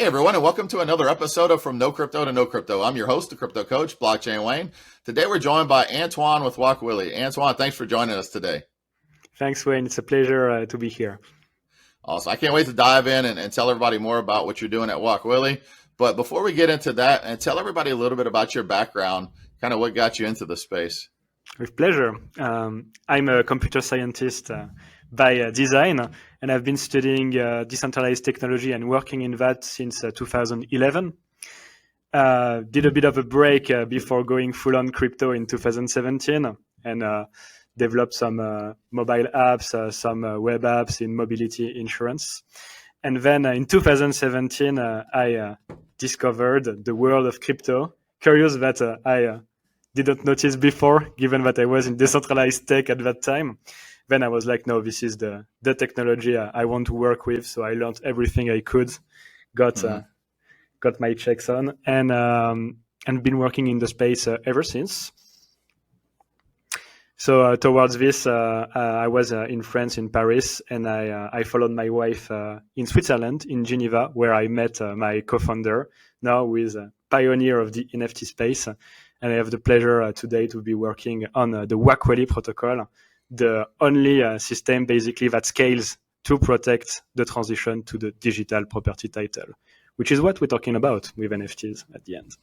everyone, and welcome to another episode of From No Crypto to No Crypto. I'm your host, the Crypto Coach, Blockchain Wayne. Today we're joined by Antoine with Wakweli. Antoine, thanks for joining us today. Thanks, Wayne. It's a pleasure to be here. Awesome. I can't wait to dive in and tell everybody more about what you're doing at Wakweli. But before we get into that, and tell everybody a little bit about your background, kind of what got you into the space. With pleasure. I'm a computer scientist by design, and I've been studying decentralized technology and working in that since 2011. Did a bit of a break before going full-on crypto in 2017 and developed some mobile apps, some web apps in mobility insurance. And then in 2017, I discovered the world of crypto, curious that I didn't notice before, given that I was in decentralized tech at that time. Then I was like, no, this is the technology I want to work with. So I learned everything I could, got my checks on, and been working in the space ever since. So towards this, I was in France, in Paris, and I followed my wife in Switzerland, in Geneva, where I met my co-founder, now who is a pioneer of the NFT space. And I have the pleasure today to be working on the Wakweli protocol, the only system basically that scales to protect the transition to the digital property title, which is what we're talking about with NFTs at the end.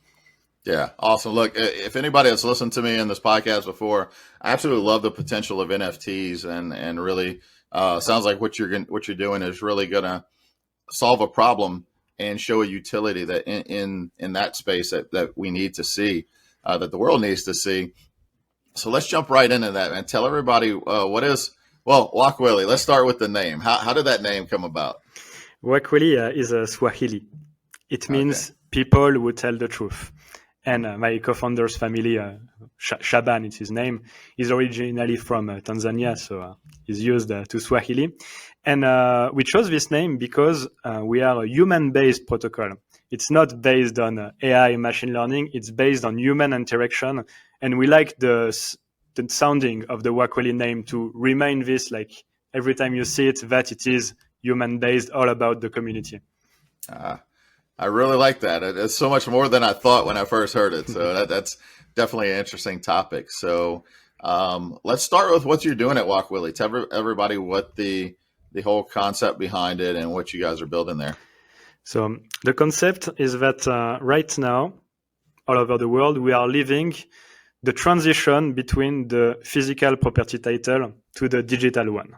Yeah, awesome. Look, if anybody has listened to me in this podcast before, I absolutely love the potential of NFTs, and really sounds like what you're doing is really going to solve a problem and show a utility that in that space that we need to see, that the world needs to see. So let's jump right into that and tell everybody Wakweli. Let's start with the name. How did that name come about? Wakweli is a Swahili. It means people who tell the truth. And my co-founder's family, Shaban, it's his name, is originally from Tanzania, so he's used to Swahili. And we chose this name because we are a human-based protocol. It's not based on AI machine learning. It's based on human interaction. And we like the sounding of the Wakweli name to remind this, like every time you see it, that it is human-based, all about the community. I really like that. It's so much more than I thought when I first heard it. So that's definitely an interesting topic. So let's start with what you're doing at Wakweli. Tell everybody what the whole concept behind it and what you guys are building there. So the concept is that right now, all over the world, we are living the transition between the physical property title to the digital one.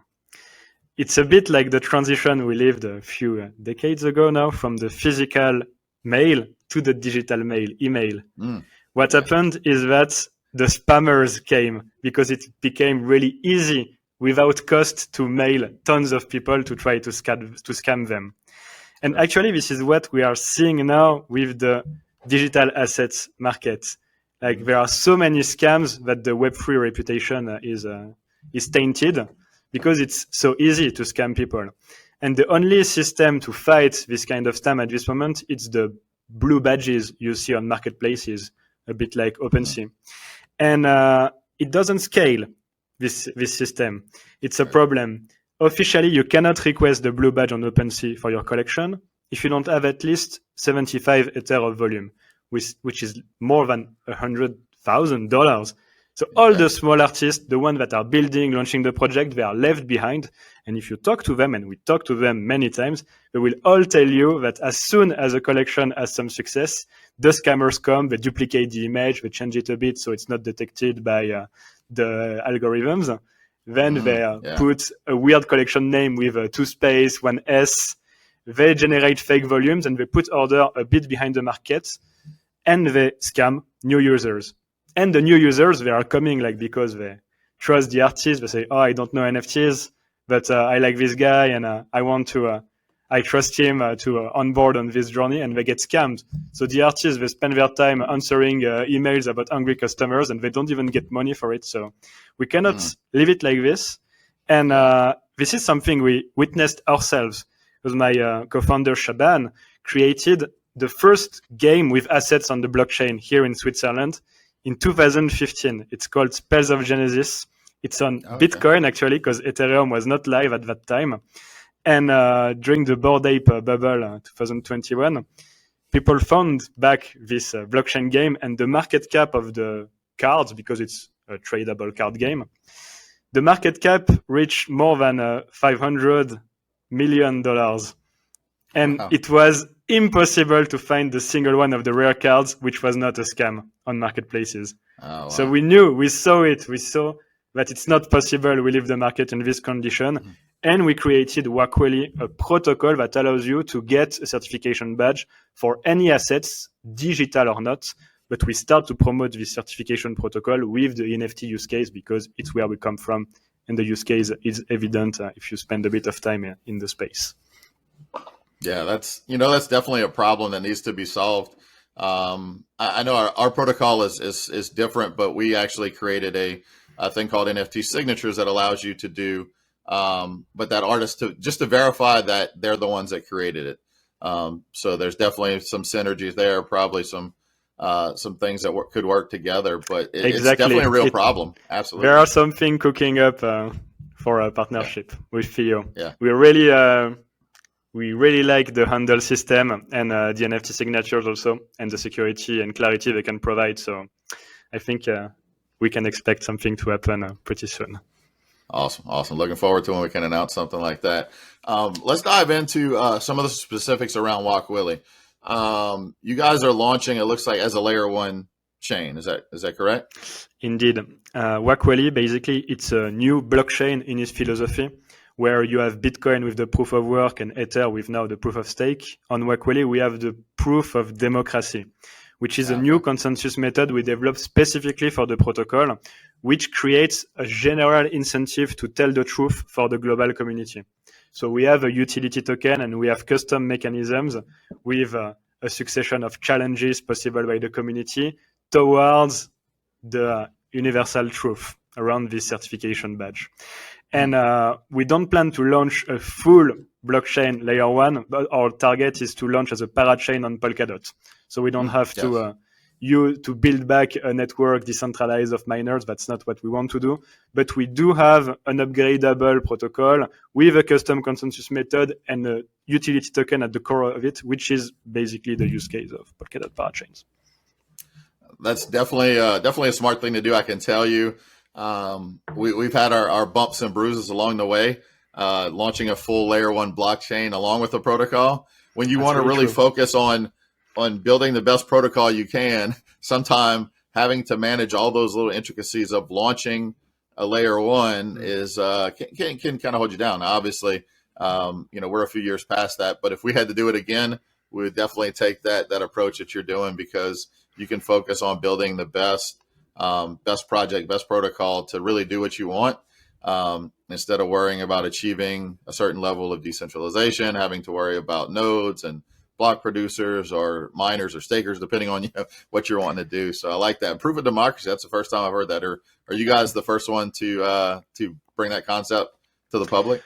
It's a bit like the transition we lived a few decades ago now from the physical mail to the digital mail, email. What happened is that the spammers came because it became really easy without cost to mail tons of people to try to scam them. And actually, this is what we are seeing now with the digital assets market. Like there are so many scams that the Web3 reputation is tainted because it's so easy to scam people. And the only system to fight this kind of scam at this moment, it's the blue badges you see on marketplaces, a bit like OpenSea. And it doesn't scale, this system. It's a problem. Officially, you cannot request the blue badge on OpenSea for your collection if you don't have at least 75 Ether of volume, which is more than $100,000. So all the small artists, the ones that are building, launching the project, they are left behind. And if you talk to them, and we talk to them many times, they will all tell you that as soon as a collection has some success, the scammers come, they duplicate the image, they change it a bit so it's not detected by the algorithms. Then they put a weird collection name with 2 space, 1 S. They generate fake volumes and they put order a bit behind the market and they scam new users. And the new users, they are coming like because they trust the artist. They say, oh, I don't know NFTs, but I like this guy and I trust him to onboard on this journey, and they get scammed. So the artists, they spend their time answering emails about angry customers and they don't even get money for it. So we cannot leave it like this. And this is something we witnessed ourselves because my co-founder Shaban created the first game with assets on the blockchain here in Switzerland in 2015. It's called Spells of Genesis. It's on Bitcoin actually because Ethereum was not live at that time. And during the Bored Ape bubble 2021, people found back this blockchain game, and the market cap of the cards, because it's a tradable card game, the market cap reached more than $500 million. And wow. It was impossible to find a single one of the rare cards which was not a scam on marketplaces. Oh, wow. So we saw that it's not possible. We leave the market in this condition. Mm-hmm. And we created Wakweli, a protocol that allows you to get a certification badge for any assets, digital or not. But we start to promote this certification protocol with the NFT use case because it's where we come from. And the use case is evident if you spend a bit of time in the space. Yeah, that's definitely a problem that needs to be solved. I know our protocol is different, but we actually created a thing called NFT signatures that allows you to do, but that artist to verify that they're the ones that created it. So there's definitely some synergies there, probably some things that could work together, but it's definitely a real problem. Absolutely. There are some things cooking up for a partnership with Theo. Yeah. We really like the handle system and the NFT signatures also, and the security and clarity they can provide. So I think we can expect something to happen pretty soon. Awesome. Looking forward to when we can announce something like that. Let's dive into some of the specifics around Wakweli. You guys are launching, it looks like, as a layer 1 chain. Is that correct? Indeed. Wakweli, basically, it's a new blockchain in its philosophy, where you have Bitcoin with the proof of work and Ether with now the proof of stake. On Wakweli, we have the proof of democracy, which is a new consensus method we developed specifically for the protocol, which creates a general incentive to tell the truth for the global community. So we have a utility token and we have custom mechanisms with a succession of challenges possible by the community towards the universal truth around this certification badge. And we don't plan to launch a full blockchain layer 1, but our target is to launch as a parachain on Polkadot. So we don't have to build back a network decentralized of miners. That's not what we want to do. But we do have an upgradable protocol with a custom consensus method and a utility token at the core of it, which is basically the use case of Polkadot parachains. That's definitely a smart thing to do, I can tell you. We've had our bumps and bruises along the way, launching a full layer 1 blockchain along with the protocol. When you want to really focus on building the best protocol you can, sometime having to manage all those little intricacies of launching a layer 1 is can kind of hold you down. Obviously, we're a few years past that, but if we had to do it again, we would definitely take that approach that you're doing, because you can focus on building the best project, best protocol to really do what you want, instead of worrying about achieving a certain level of decentralization, having to worry about nodes and block producers or miners or stakers, depending on what you're wanting to do. So I like that. Proof of democracy. That's the first time I've heard that. Are you guys the first one to bring that concept to the public?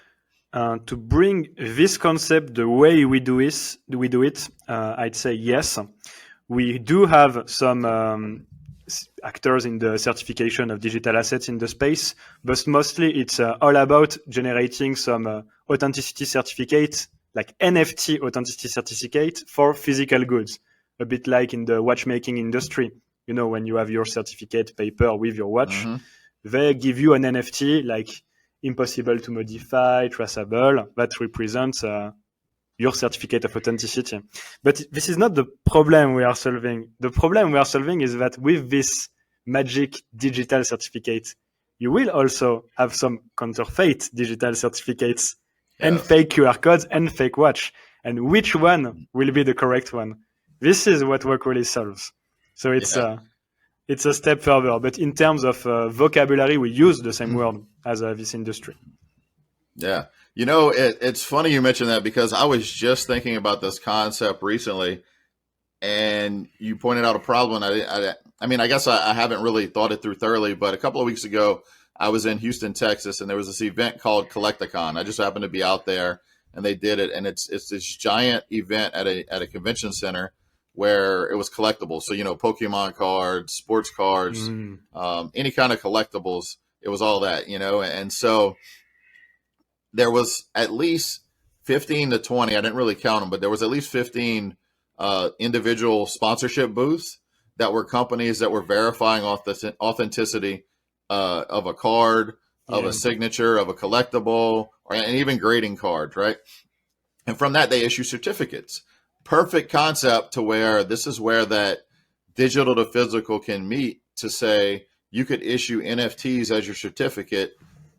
To bring this concept the way we do it, I'd say yes. We do have some actors in the certification of digital assets in the space, but mostly it's all about generating some authenticity certificate, like NFT authenticity certificate for physical goods, a bit like in the watchmaking industry. When you have your certificate paper with your watch, they give you an NFT, like impossible to modify, traceable, that represents your certificate of authenticity. But this is not the problem we are solving. The problem we are solving is that with this magic digital certificate, you will also have some counterfeit digital certificates and fake QR codes and fake watch. And which one will be the correct one? This is what Wakweli solves. So it's a step further. But in terms of vocabulary, we use the same word as this industry. Yeah. It's funny you mentioned that, because I was just thinking about this concept recently, and you pointed out a problem. I guess I haven't really thought it through thoroughly, but a couple of weeks ago, I was in Houston, Texas, and there was this event called Collecticon. I just happened to be out there, and they did it, and it's this giant event at a convention center where it was collectibles. So, Pokemon cards, sports cards, any kind of collectibles. It was all that, and so there was at least 15 to 20. I didn't really count them, but there was at least 15 individual sponsorship booths that were companies that were verifying authenticity of a card, of a signature, of a collectible, and even grading cards, right? And from that, they issue certificates. Perfect concept to where this is where that digital to physical can meet to say you could issue NFTs as your certificate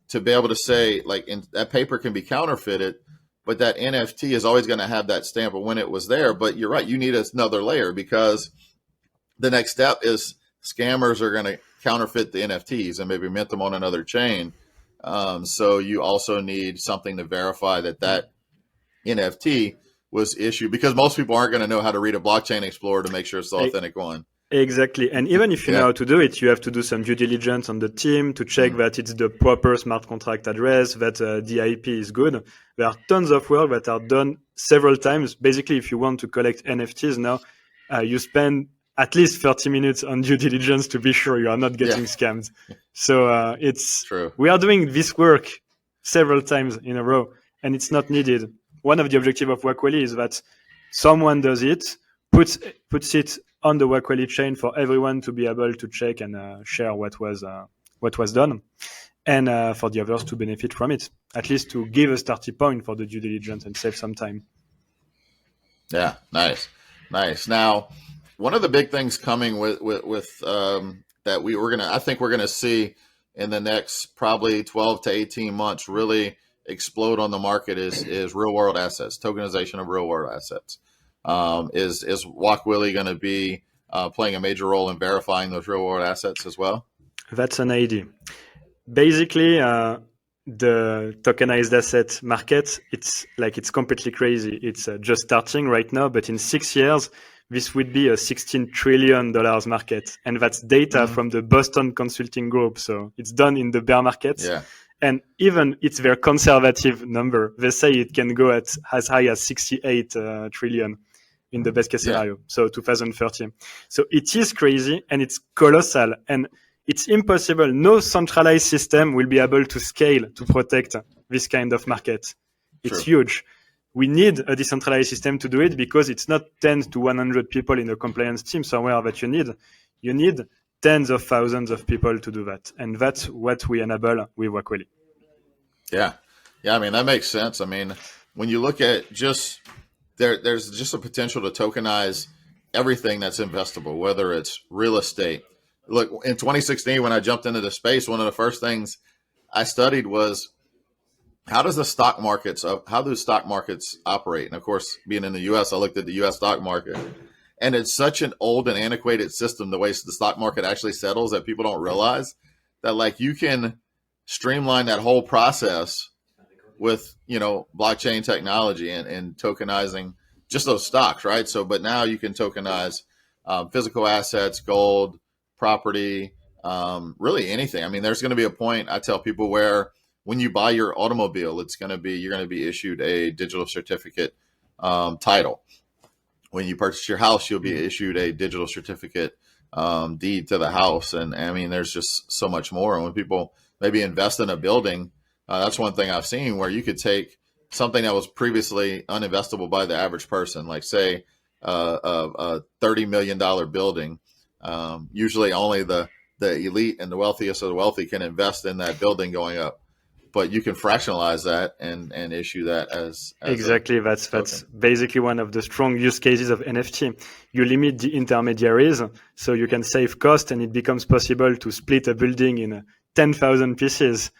to be able to say, like, that paper can be counterfeited, but that NFT is always going to have that stamp of when it was there. But you're right, you need another layer, because the next step is scammers are going to counterfeit the NFTs and maybe mint them on another chain. So you also need something to verify that NFT was issued, because most people aren't going to know how to read a blockchain explorer to make sure it's the authentic one. Exactly. And even if you know how to do it, you have to do some due diligence on the team to check that it's the proper smart contract address, that the IP is good. There are tons of work that are done several times. Basically, if you want to collect NFTs now, you spend at least 30 minutes on due diligence to be sure you are not getting scammed. So it's true. We are doing this work several times in a row, and it's not needed. One of the objectives of Wakweli is that someone does it, puts it on the Wakweli chain for everyone to be able to check and share what was done, and for the others to benefit from it, at least to give a starting point for the due diligence and save some time. Yeah, nice. Now, one of the big things coming with that I think we're gonna see in the next probably 12 to 18 months really explode on the market is real world assets, tokenization of real world assets. Is Wakweli going to be playing a major role in verifying those real world assets as well? That's an idea. Basically, the tokenized asset market, it's completely crazy. It's just starting right now, but in 6 years, this would be a $16 trillion market. And that's data from the Boston Consulting Group. So it's done in the bear market. Yeah. And even it's their conservative number. They say it can go at as high as 68 trillion in the best case scenario. So 2030. So it is crazy and it's colossal and it's impossible. No centralized system will be able to scale to protect this kind of market. It's huge. We need a decentralized system to do it because it's not 10 to 100 people in a compliance team somewhere that you need. You need tens of thousands of people to do that. And that's what we enable with Wakweli. Yeah. I mean, that makes sense. I mean, when you look at there's just a potential to tokenize everything that's investable, whether it's real estate. Look, in 2016, when I jumped into the space, one of the first things I studied was how do stock markets operate? And of course, being in the US, I looked at the US stock market. And it's such an old and antiquated system, the way the stock market actually settles, that people don't realize that, like, you can streamline that whole process with, blockchain technology and tokenizing just those stocks, right? So, but now you can tokenize physical assets, gold, property, really anything. I mean, there's going to be a point, I tell people, where when you buy your automobile, you're going to be issued a digital certificate title. When you purchase your house, you'll be issued a digital certificate deed to the house. And I mean, there's just so much more. And when people maybe invest in a building, that's one thing I've seen where you could take something that was previously uninvestable by the average person, like say a $30 million building. Usually only the elite and the wealthiest of the wealthy can invest in that building going up. But you can fractionalize that and issue that as exactly. That's basically one of the strong use cases of NFT. You limit the intermediaries, so you can save cost, and it becomes possible to split a building in 10,000 pieces.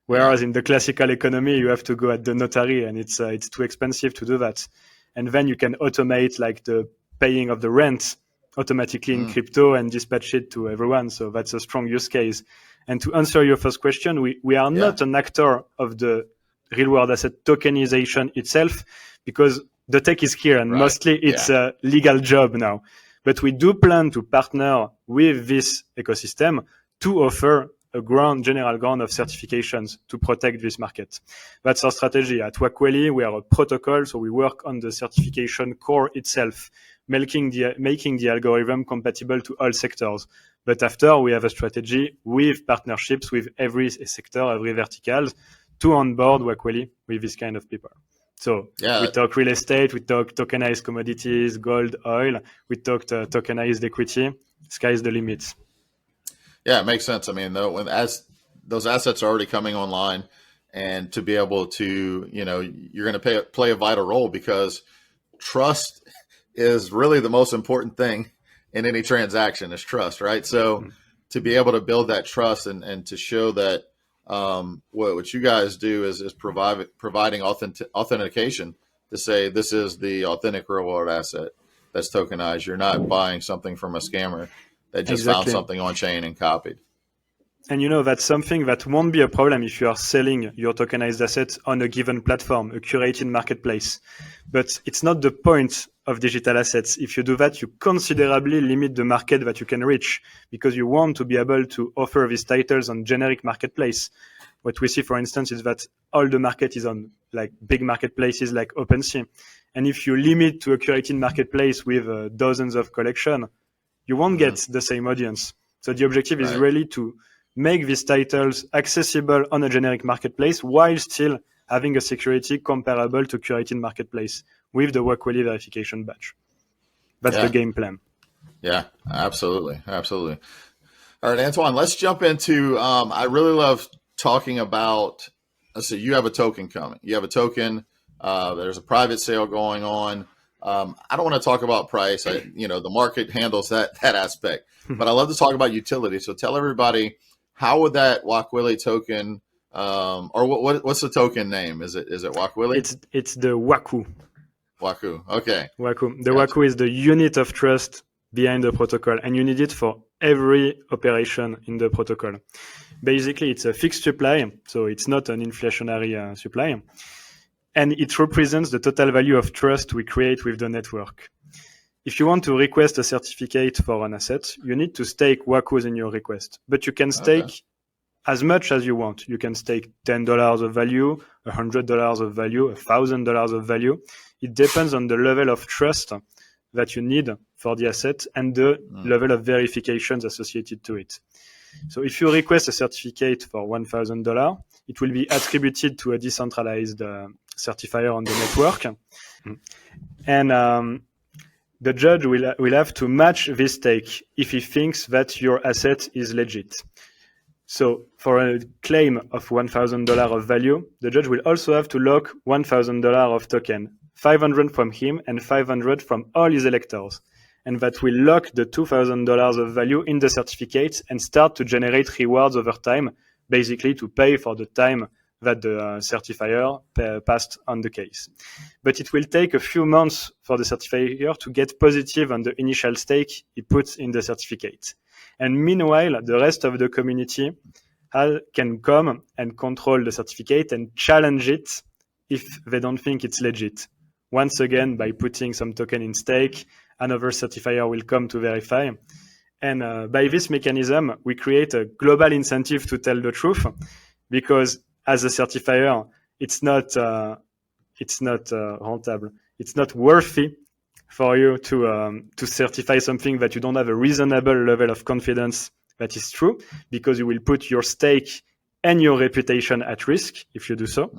Whereas in the classical economy, you have to go at the notary, and it's too expensive to do that. And then you can automate like the paying of the rent automatically in crypto and dispatch it to everyone. So that's a strong use case. And to answer your first question, we are not an actor of the real world asset tokenization itself, because the tech is here and mostly it's a legal job now. But we do plan to partner with this ecosystem to offer a general ground of certifications to protect this market. That's our strategy. At Wakweli, we are a protocol, so we work on the certification core itself, making the algorithm compatible to all sectors. But after, we have a strategy with partnerships with every sector, every vertical, to onboard Wakweli with this kind of people. So Yeah. we talk real estate, we talk tokenized commodities, gold, oil, we talked tokenized equity. Sky's the limit. Yeah, it makes sense. I mean, though, as those assets are already coming online, and to be able to, you're going to play a vital role, because trust is really the most important thing in any transaction, is trust, right? So to be able to build that trust and to show that what you guys do is providing authentication to say this is the authentic real world asset that's tokenized. You're not buying something from a scammer that just found something on chain and copied. And that's something that won't be a problem if you are selling your tokenized assets on a given platform, a curated marketplace. But it's not the point of digital assets. If you do that, you considerably limit the market that you can reach, because you want to be able to offer these titles on generic marketplace. What we see, for instance, is that all the market is on like big marketplaces like OpenSea. And if you limit to a curated marketplace with dozens of collection, you won't get the same audience. So the objective is really to make these titles accessible on a generic marketplace while still having a security comparable to curated marketplace with the Wakweli verification badge. That's the game plan. Yeah, absolutely. Absolutely. All right, Antoine, let's jump into, I really love talking about, let's see, you have a token coming. You have a token. There's a private sale going on. I don't want to talk about price. The market handles that aspect, but I love to talk about utility. So tell everybody, how would that Wakweli token, or what's the token name? Is it Wakweli? It's the Waku. Waku. Okay. Waku. The Waku is the unit of trust behind the protocol, and you need it for every operation in the protocol. Basically, it's a fixed supply, so it's not an inflationary supply, and it represents the total value of trust we create with the network. If you want to request a certificate for an asset, you need to stake Wakus in your request, but you can stake as much as you want. You can stake $10 of value, $100 of value, $1,000 of value. It depends on the level of trust that you need for the asset and the level of verifications associated to it. So if you request a certificate for $1,000, it will be attributed to a decentralized certifier on the network. And the judge will have to match this stake if he thinks that your asset is legit. So for a claim of $1,000 of value, the judge will also have to lock $1,000 of token, 500 from him and 500 from all his electors. And that will lock the $2,000 of value in the certificate and start to generate rewards over time, basically to pay for the time that the certifier passed on the case. But it will take a few months for the certifier to get positive on the initial stake he puts in the certificate. And meanwhile, the rest of the community can come and control the certificate and challenge it if they don't think it's legit. Once again, by putting some token in stake, another certifier will come to verify. And by this mechanism, we create a global incentive to tell the truth, because as a certifier, it's not rentable. It's not worthy for you to certify something that you don't have a reasonable level of confidence that is true, because you will put your stake and your reputation at risk if you do so.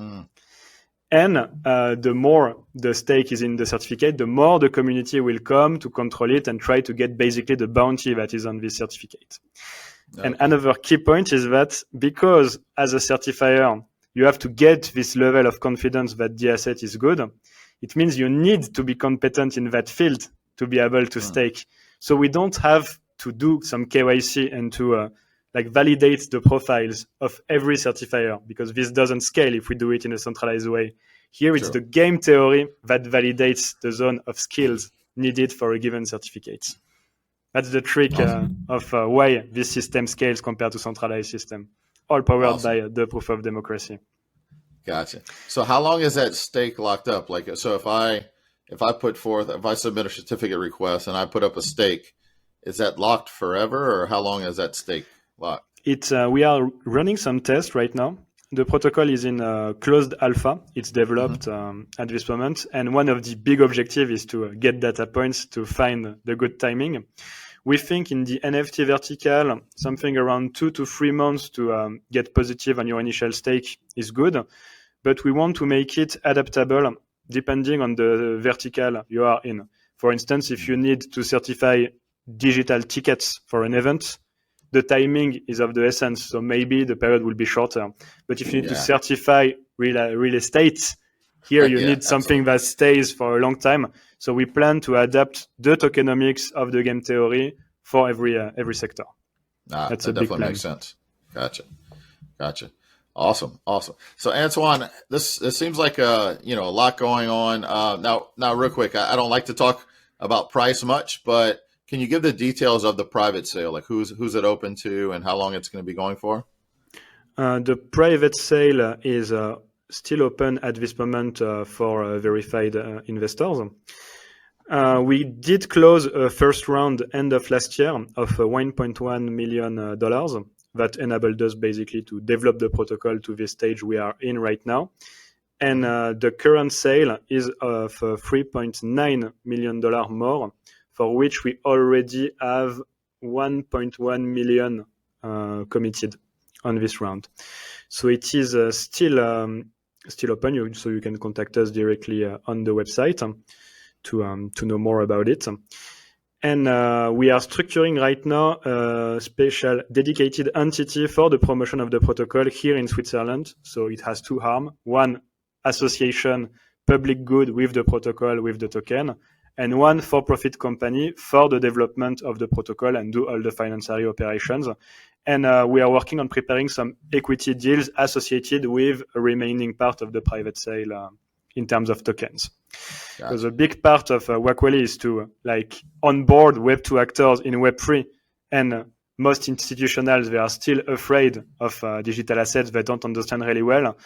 And the more the stake is in the certificate, the more the community will come to control it and try to get basically the bounty that is on this certificate. Okay. And another key point is that because as a certifier, you have to get this level of confidence that the asset is good, it means you need to be competent in that field to be able to stake. So we don't have to do some KYC and to validate the profiles of every certifier, because this doesn't scale if we do it in a centralized way. Here, it's the game theory that validates the zone of skills needed for a given certificate. That's the trick of why this system scales compared to centralized system, all powered by the proof of democracy. Gotcha. So how long is that stake locked up? So if I submit a certificate request and I put up a stake, is that locked forever, or how long is that stake locked? We are running some tests right now. The protocol is in closed alpha. It's developed at this moment. And one of the big objectives is to get data points to find the good timing. We think in the NFT vertical, something around 2 to 3 months to get positive on your initial stake is good. But we want to make it adaptable depending on the vertical you are in. For instance, if you need to certify digital tickets for an event, the timing is of the essence, so maybe the period will be shorter. But if you need to certify real estate, here you need something that stays for a long time. So we plan to adapt the tokenomics of the game theory for every sector. That's that definitely makes sense. Gotcha. Awesome. So Antoine, this seems like a lot going on. Now, real quick, I don't like to talk about price much, but can you give the details of the private sale, like who's it open to and how long it's going to be going for? The private sale is still open at this moment for verified investors. We did close a first round end of last year of $1.1 million that enabled us basically to develop the protocol to the stage we are in right now. And the current sale is of $3.9 million more, for which we already have 1.1 million committed on this round. So it is still open, so you can contact us directly on the website to know more about it. And we are structuring right now a special dedicated entity for the promotion of the protocol here in Switzerland. So it has two arms: one, association, public good with the protocol, with the token, and one for-profit company for the development of the protocol and do all the financial operations. And we are working on preparing some equity deals associated with a remaining part of the private sale in terms of tokens. Because a big part of Wakweli is to onboard Web2 actors in Web3, and most institutionals, they are still afraid of digital assets they don't understand really well.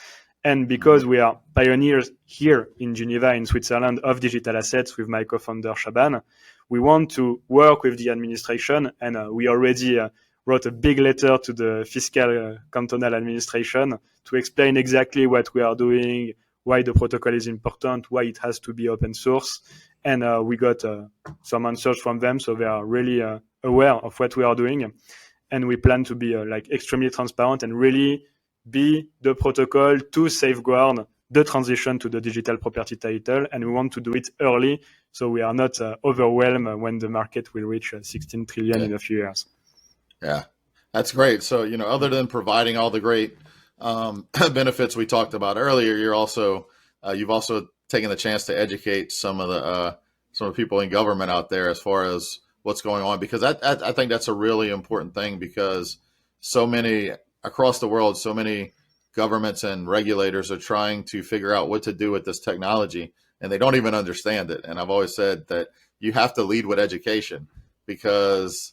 And because we are pioneers here in Geneva, in Switzerland, of digital assets with my co-founder Shaban, we want to work with the administration, and we already wrote a big letter to the fiscal cantonal administration to explain exactly what we are doing, why the protocol is important, why it has to be open source. And we got some answers from them, so they are really aware of what we are doing. And we plan to be extremely transparent and really be the protocol to safeguard the transition to the digital property title. And we want to do it early, so we are not overwhelmed when the market will reach 16 trillion in a few years. Yeah, that's great. So, other than providing all the great benefits we talked about earlier, you've also taken the chance to educate some of the people in government out there as far as what's going on, because I think that's a really important thing, because so many across the world, so many governments and regulators are trying to figure out what to do with this technology, and they don't even understand it. And I've always said that you have to lead with education, because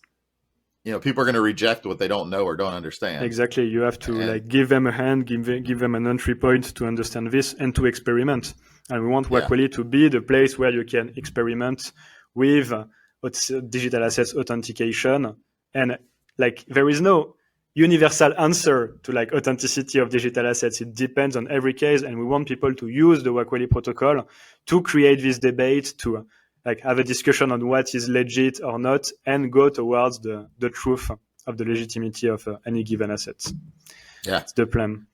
people are going to reject what they don't know or don't understand. Exactly. You have to give them a hand, give them an entry point to understand this and to experiment. And we want Wakweli to be the place where you can experiment with digital assets authentication. And there is no universal answer to authenticity of digital assets. It depends on every case. And we want people to use the Wakweli protocol to create this debate, to have a discussion on what is legit or not, and go towards the truth of the legitimacy of any given asset. Yeah, that's the plan.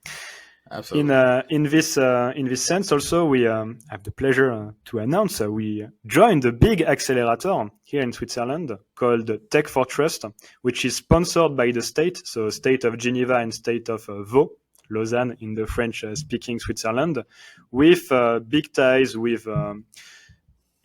Absolutely. In this sense, also we have the pleasure to announce we joined a big accelerator here in Switzerland called Tech for Trust, which is sponsored by the state, so state of Geneva and state of Vaud, Lausanne in the French-speaking Switzerland, with big ties with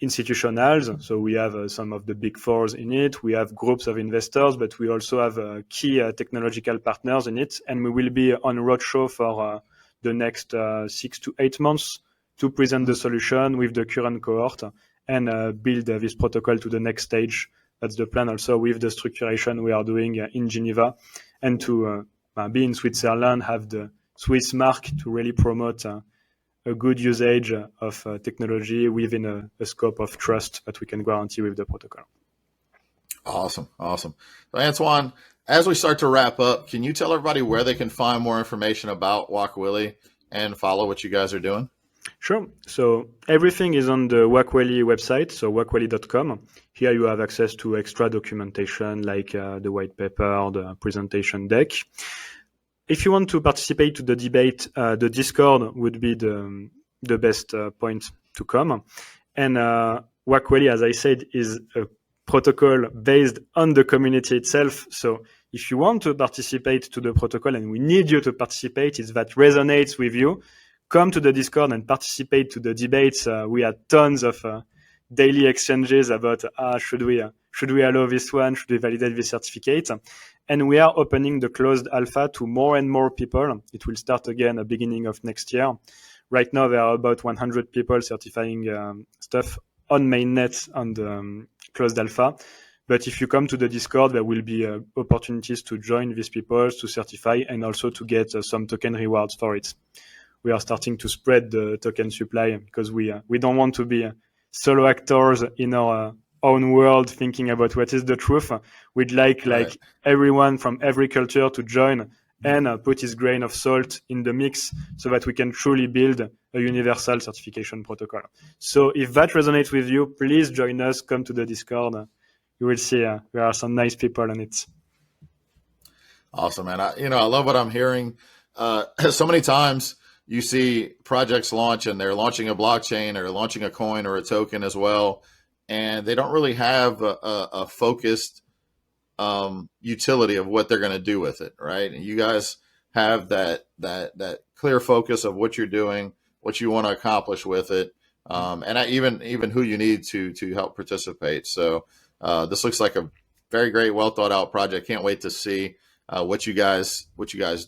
institutionals. So we have some of the big fours in it. We have groups of investors, but we also have key technological partners in it. And we will be on roadshow for the next 6 to 8 months to present the solution with the current cohort and build this protocol to the next stage. That's the plan also with the structuration we are doing in Geneva, and to be in Switzerland, have the Swiss mark to really promote a good usage of technology within a scope of trust that we can guarantee with the protocol. Awesome. So Antoine, as we start to wrap up, can you tell everybody where they can find more information about Wakweli and follow what you guys are doing? Sure. So everything is on the Wakweli website, so wakweli.com. Here you have access to extra documentation like the white paper, the presentation deck. If you want to participate to the debate, the Discord would be the best point to come. And Wakweli, as I said, is a protocol based on the community itself. So if you want to participate to the protocol, and we need you to participate, if that resonates with you, come to the Discord and participate to the debates. We had tons of daily exchanges about should we allow this one, should we validate this certificate, and we are opening the closed alpha to more and more people. It will start again at the beginning of next year. Right now there are about 100 people certifying stuff on mainnet on the closed alpha. But if you come to the Discord, there will be opportunities to join these people, to certify, and also to get some token rewards for it. We are starting to spread the token supply because we don't want to be solo actors in our own world thinking about what is the truth. We'd like everyone from every culture to join and put his grain of salt in the mix so that we can truly build a universal certification protocol. So if that resonates with you, please join us, come to the Discord. You will see there are some nice people on it. Awesome, man. I love what I'm hearing. So many times you see projects launch and they're launching a blockchain or launching a coin or a token as well, and they don't really have a focused utility of what they're going to do with it, right? And you guys have that clear focus of what you're doing, what you want to accomplish with it, and even who you need to help participate. So this looks like a very great, well thought out project. Can't wait to see what you guys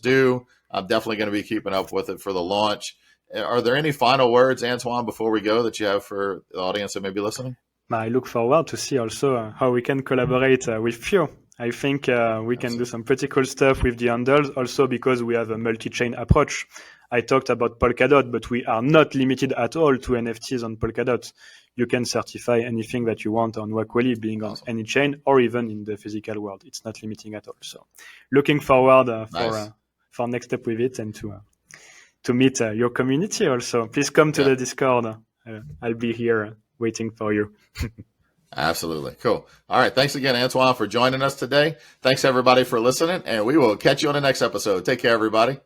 do. I'm definitely going to be keeping up with it for the launch. Are there any final words, Antoine, before we go that you have for the audience that may be listening? I look forward to see also how we can collaborate with you. I think we can do some pretty cool stuff with the handles also because we have a multi-chain approach. I talked about Polkadot, but we are not limited at all to NFTs on Polkadot. You can certify anything that you want on Wakweli, being on any chain or even in the physical world. It's not limiting at all. So looking forward for next step with it and to meet your community also. Please come to the Discord. I'll be here waiting for you. Absolutely. Cool. All right. Thanks again, Antoine, for joining us today. Thanks, everybody, for listening, and we will catch you on the next episode. Take care, everybody.